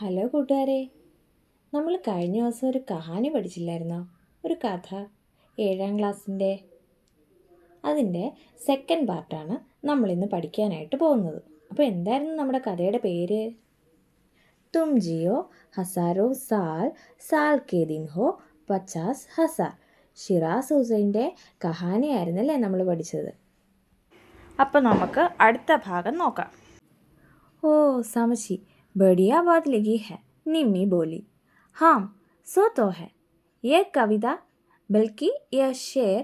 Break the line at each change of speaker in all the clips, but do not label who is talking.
Hello കൂട്ടുകാരെ, നമ്മൾ കഴിഞ്ഞ ദിവസം ഒരു കഹാനി പഠിച്ചില്ലായിരുന്നോ? ഒരു കഥ, 7ാം ക്ലാസ്സിൻ്റെ. അതിൻ്റെ സെക്കൻഡ് പാർട്ടാണ് നമ്മളിന്ന് പഠിക്കാനായിട്ട് പോകുന്നത്. അപ്പോൾ എന്തായിരുന്നു നമ്മുടെ കഥയുടെ പേര്? തും ജിയോ ഹസാരോ സാൽ, സാൽ കെ ദിൻ ഹോ 50,000. ഷിറാസ് ഹുസൈൻ്റെ കഹാനിയായിരുന്നല്ലേ നമ്മൾ പഠിച്ചത്. അപ്പോൾ നമുക്ക് അടുത്ത ഭാഗം നോക്കാം. ഓ സമച്ചി, बढ़िया बात लगी है, निम्मी बोली. हाँ, सो तो है. यह कविता बल्कि यह शेर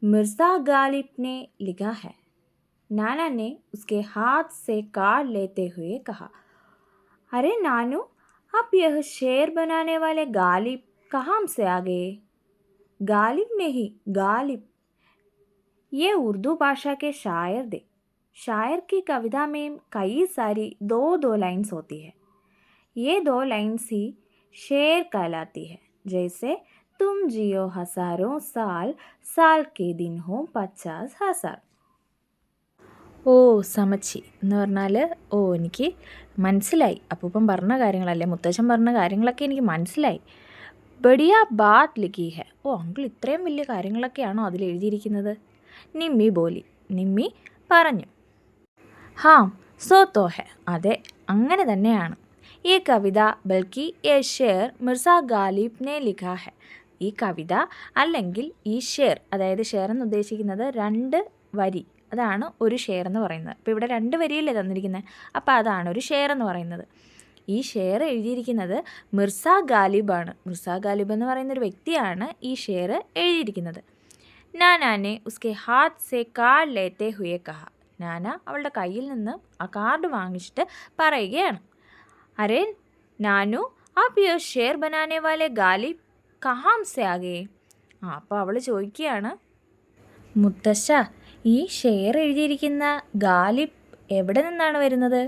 मिर्ज़ा गालिब ने लिखा है. नाना ने उसके हाथ से काट लेते हुए कहा, अरे नानू, अब यह शेर बनाने वाले गालिब कहाँ से आ गए? गालिब नहीं, गालिब. ये उर्दू भाषा के शायर थे. शायर की कविता में कई सारी दो लाइन्स होती है. ये 2 लाइन्स ही शेर कहलाती है. जैसे तुम जियो हज़ारों साल, साल के दिन हो 50,000. ഓ സമച്ചി എന്ന് പറഞ്ഞാൽ എനിക്ക് മനസ്സിലായി. അപ്പൂപ്പൻ പറഞ്ഞ കാര്യങ്ങളല്ലേ, മുത്തച്ഛൻ പറഞ്ഞ കാര്യങ്ങളൊക്കെ എനിക്ക് മനസ്സിലായി. ബഡിയ ബാത് ലിഖി ഹെ. അങ്കിൾ ഇത്രയും വലിയ കാര്യങ്ങളൊക്കെയാണോ അതിൽ എഴുതിയിരിക്കുന്നത്? നിമ്മി ബോലി, നിമ്മി പറഞ്ഞു. ഹാം, സോ തോ ഹെ. അതെ, അങ്ങനെ തന്നെയാണ്. ഈ കവിത ബൽക്കി യേ ഷേർ മിർസ ഗാലിബ് നെ ലിഖാ ഹെ. ഈ കവിത അല്ലെങ്കിൽ ഈ ഷേർ, അതായത് ഷേർ എന്ന് ഉദ്ദേശിക്കുന്നത് 2 വരി, അതാണ് ഒരു ഷേർ എന്ന് പറയുന്നത്. അപ്പോൾ ഇവിടെ 2 വരിയല്ലേ തന്നിരിക്കുന്നത്, അപ്പോൾ അതാണ് ഒരു ഷേർ എന്ന് പറയുന്നത്. ഈ ഷേർ എഴുതിയിരിക്കുന്നത് മിർസ ഗാലിബാണ്. മിർസ ഗാലിബ് എന്ന് പറയുന്നൊരു വ്യക്തിയാണ് ഈ ഷേർ എഴുതിയിരിക്കുന്നത്. നാനാനെ ഉസ്കെ ഹാത്ത് സെ കാർഡ് ലേത്തെ ഹുയെ കഹ. നാന അവളുടെ കയ്യിൽ നിന്ന് ആ കാർഡ് വാങ്ങിച്ചിട്ട് പറയുകയാണ്, അരേ നാനു, ആപ് യേ ഷേർ ബനാനെ വാലെ ഗാലിബ് കഹാം സെ ആകെ. അപ്പോൾ അവൾ ചോദിക്കുകയാണ്, മുത്തശ്ശ, ഈ ഷേർ എഴുതിയിരിക്കുന്ന ഗാലിബ് എവിടെ നിന്നാണ് വരുന്നത്?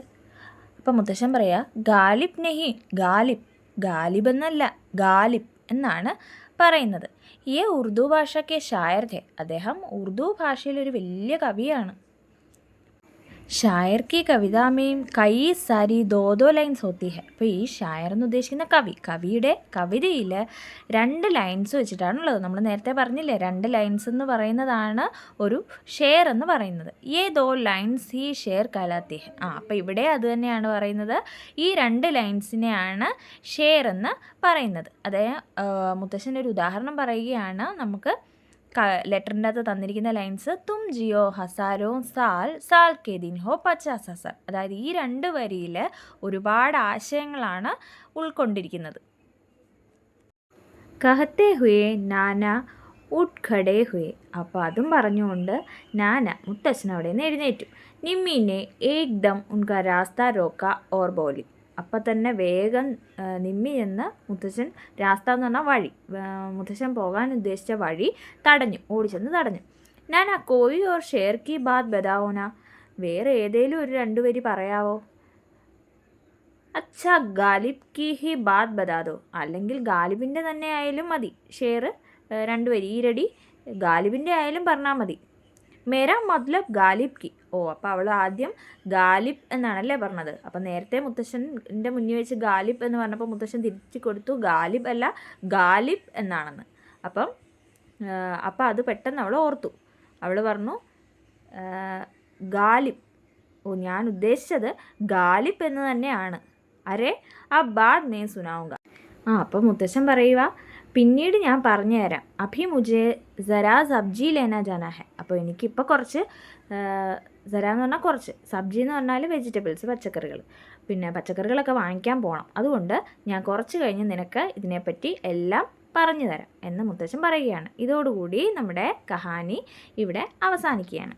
അപ്പം മുത്തശ്ശൻ പറയാ, ഗാലിബ് നെഹി, ഗാലിബ്, ഗാലിബ് എന്നല്ല, ഗാലിബ് എന്നാണ് പറയുന്നത്. ഈ ഉറുദു ഭാഷയ്ക്ക് ഷായർ थे. അദ്ദേഹം ഉറുദു ഭാഷയിലൊരു വലിയ കവിയാണ്. ഷായർ കി കവിതാമേയും കൈ സാരി ദോ ലൈൻസ് ഹോത്തി ഹെ. അപ്പോൾ ഈ ഷായർ എന്ന് ഉദ്ദേശിക്കുന്ന കവിയുടെ കവിതയിൽ 2 ലൈൻസ് വെച്ചിട്ടാണുള്ളത്. നമ്മൾ നേരത്തെ പറഞ്ഞില്ലേ, 2 ലൈൻസ് എന്ന് പറയുന്നതാണ് ഒരു ഷേർ എന്ന് പറയുന്നത്. ഈ 2 ലൈൻസ് ഈ ഷേർ കലാത്തി ഹെ. അപ്പോൾ ഇവിടെ അത് തന്നെയാണ് പറയുന്നത്. ഈ 2 ലൈൻസിനെയാണ് ഷേർ എന്ന് പറയുന്നത്. മുത്തശ്ശൻ്റെ ഒരു ഉദാഹരണം പറയുകയാണ്. നമുക്ക് ലെറ്ററിൻ്റെ അകത്ത് തന്നിരിക്കുന്ന ലൈൻസ്, തും ജിയോ ഹസാരോ സാൽ, സാൽ കെ ദിൻ ഹോ 50,000. അതായത് ഈ 2 വരിയിൽ ഒരുപാട് ആശയങ്ങളാണ് ഉൾക്കൊണ്ടിരിക്കുന്നത്. കഹത്തെ ഹുയെ നാന ഉട്ട് ഖടേ ഹുയെ. അപ്പോൾ അതും പറഞ്ഞുകൊണ്ട് നാന, മുത്തച്ഛൻ അവിടെ നിന്ന് എഴുന്നേറ്റു. നിമ്മീനെ ഏക്ദം ഉൻകാ രാസ്ത റോക്ക ഓർ ബോലി. അപ്പം തന്നെ വേഗം നിമ്മി എന്ന് മുത്തച്ഛൻ, രാസ്ത എന്ന് പറഞ്ഞാൽ വഴി, മുത്തച്ഛൻ പോകാൻ ഉദ്ദേശിച്ച വഴി ഓടിച്ചെന്ന് തടഞ്ഞു. ഞാൻ ആ കോയി ഓർ ഷേർ കി ബാത് ബതാവോന. വേറെ ഏതേലും ഒരു 2 വരി പറയാവോ? അച്ഛാ, ഗാലിബ് കി ഹി ബാത് ബതാദോ. അല്ലെങ്കിൽ ഗാലിബിൻ്റെ തന്നെ ആയാലും മതി. ഷേർ 2 വരി, ഈരടി ഗാലിബിൻ്റെ ആയാലും പറഞ്ഞാൽ മതി. മേരാ മത്ലബ് ഗാലിബ് കി. അപ്പോൾ അവൾ ആദ്യം ഗാലിബ് എന്നാണല്ലേ പറഞ്ഞത്. അപ്പം നേരത്തെ മുത്തശ്ശൻ്റെ മുന്നിൽ വെച്ച് ഗാലിബ് എന്ന് പറഞ്ഞപ്പോൾ മുത്തശ്ശൻ തിരിച്ചു കൊടുത്തു ഗാലിബ് അല്ല, ഗാലിബ് എന്നാണെന്ന്. അപ്പം അത് പെട്ടെന്ന് അവൾ ഓർത്തു. അവൾ പറഞ്ഞു, ഗാലിബ്, ഞാൻ ഉദ്ദേശിച്ചത് ഗാലിബ് എന്ന് തന്നെയാണ്. അരേ ആ ബാദ് മേ സുനാവുക. അപ്പം മുത്തശ്ശൻ പറയുക, പിന്നീട് ഞാൻ പറഞ്ഞു തരാം. അഭി മുജെ ജരാ സബ്ജി ലേന ജാന ഹെ. അപ്പോൾ എനിക്കിപ്പോൾ കുറച്ച്, ജര എന്ന് പറഞ്ഞാൽ കുറച്ച്, സബ്ജി എന്ന് പറഞ്ഞാൽ വെജിറ്റബിൾസ്, പച്ചക്കറികൾ, പിന്നെ പച്ചക്കറികളൊക്കെ വാങ്ങിക്കാൻ പോകണം. അതുകൊണ്ട് ഞാൻ കുറച്ച് കഴിഞ്ഞ് നിനക്ക് ഇതിനെപ്പറ്റി എല്ലാം പറഞ്ഞു തരാം എന്ന് മുത്തച്ഛൻ പറയുകയാണ്. ഇതോടുകൂടി നമ്മുടെ കഹാനി ഇവിടെ അവസാനിക്കുകയാണ്.